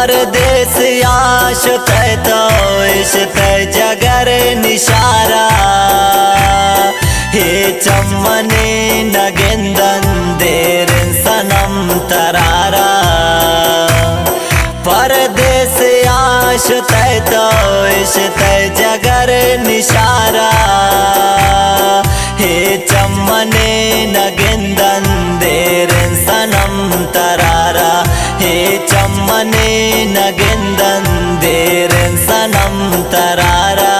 परदेस आशत तो इश्त जगर निशारा हे चम्मने नगेंदन देर सनम तरारा परदेस आशत तो इश्त जगर निशारा हे चम्मने नगेंदन देर सनम तरारा हे चम्मने नगेंदन देर सनम तरारा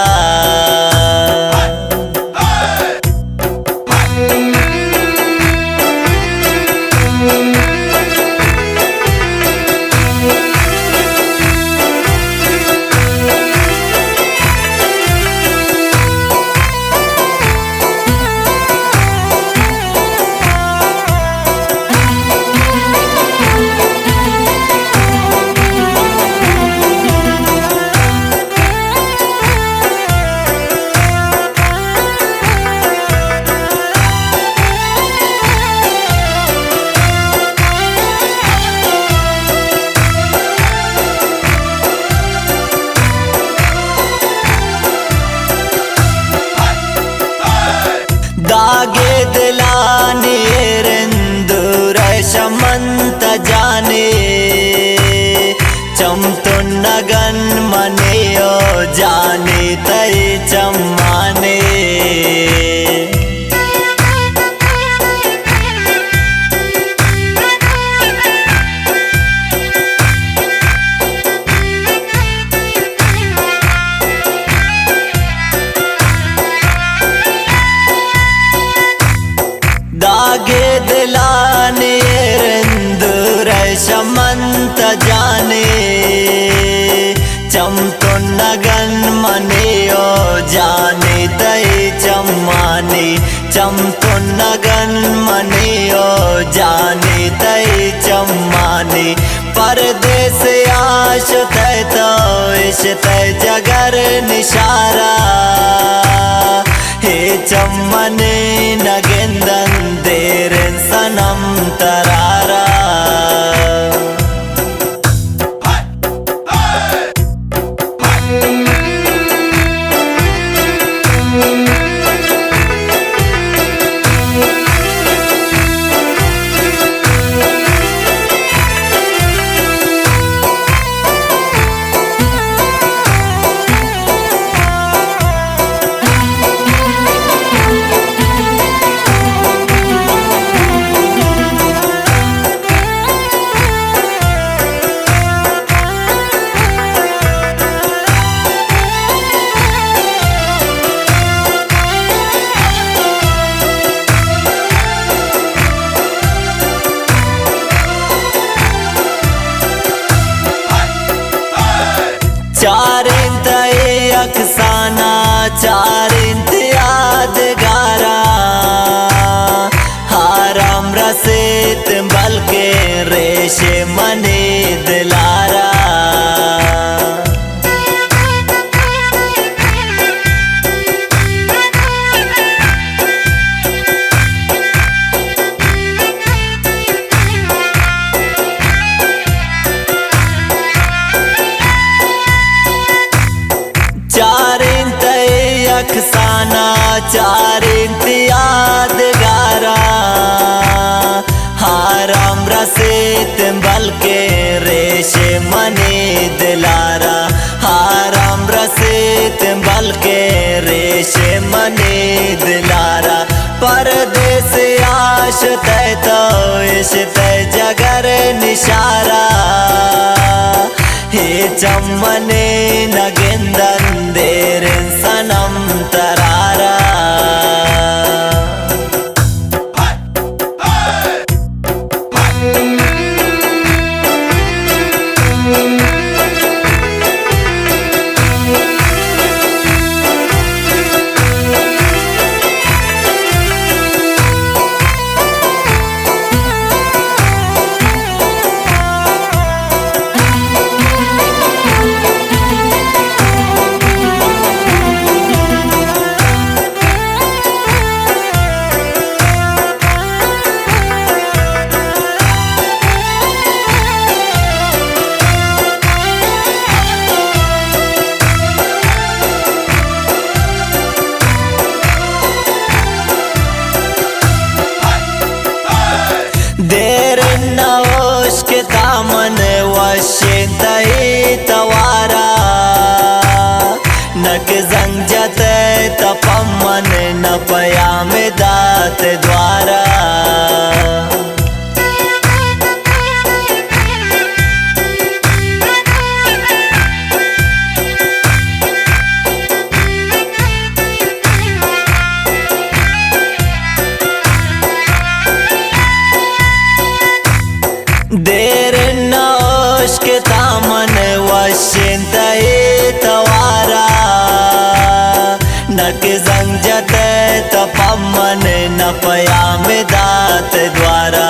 दागे दिलाने रेंदुर शमंत जाने चमतो नगन मने ओ जाने तय चम्माने दागे दिलाने रेंदुर शमंत जाने चमतो नगन मने ओ जाने तय चम्माने चमतो नगन मने ओ जाने तय चम्माने परदेस आशत तो इश्त जगर निशारा हे चम्मने नगेंदन देर सनम तरारा चार इंत अफसाना चार इंत यादगारा हारम रसेत बल्कि रेशे मने दिलारा चार इंत अफसाना चार इंत यादगारा हारम रसेत बल्कि रेशे मने दिलारा हारम रसेत बल्कि रेशे मने दिलारा परदेस आशत तो इश्त जगर निशारा हे चम्मने नगेंदन देर सनम तरारा तई तवारा नक जंग जते तपमन न पया में दात द्वारा देर नौश के तामन वशिंत तवारा नक जंग जते तपमन न पया में दात द्वारा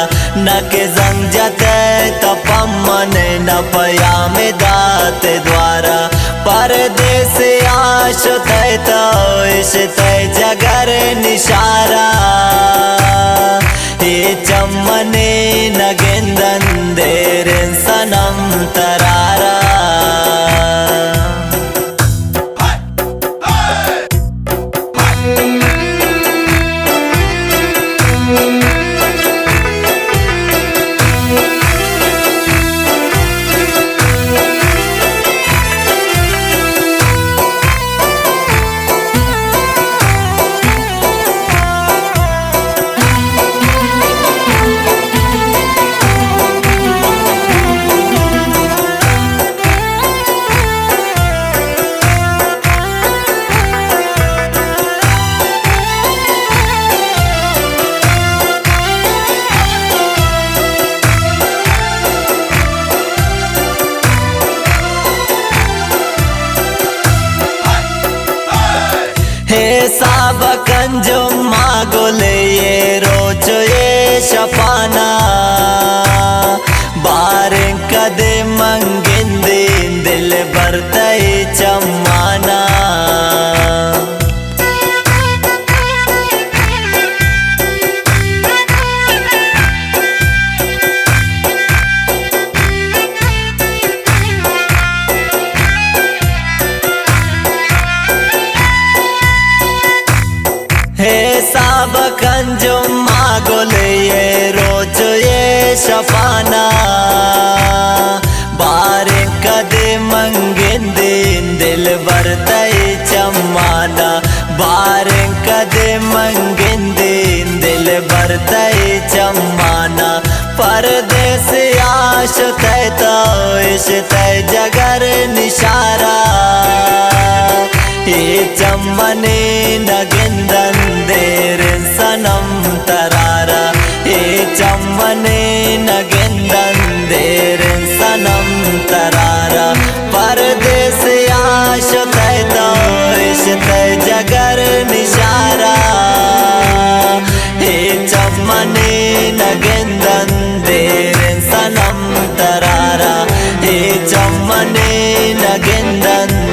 नक जंग जते तपमन न पया में दात द्वारा परदेस आश तय तो इस तय जगर निशारा ये चम्मने नगेंदन देरन सनम तरारा हे साब कंजो मागोले ये रोच ये शफाना बारें कदे मंगिंदे दिल बरतई चम्माना हे साब कंजो मागोले ये रोज ये शफाना बारे कदे मंगिंदे दिल बरतई चम्माना बारे कदे मंगिंदे दिल बरतई चम्माना परदेस आश तय तो इस तय जगर निशारा ये चम्मने नगिंदन देरन सनम तरारा ये चम्मने नगिंदन देरन सनम तरारा परदेस आश तय तो इस तय जगर निशारा ये चम्मने नगिंदन देरन सनम तरारा ये चम्मने नगिंदन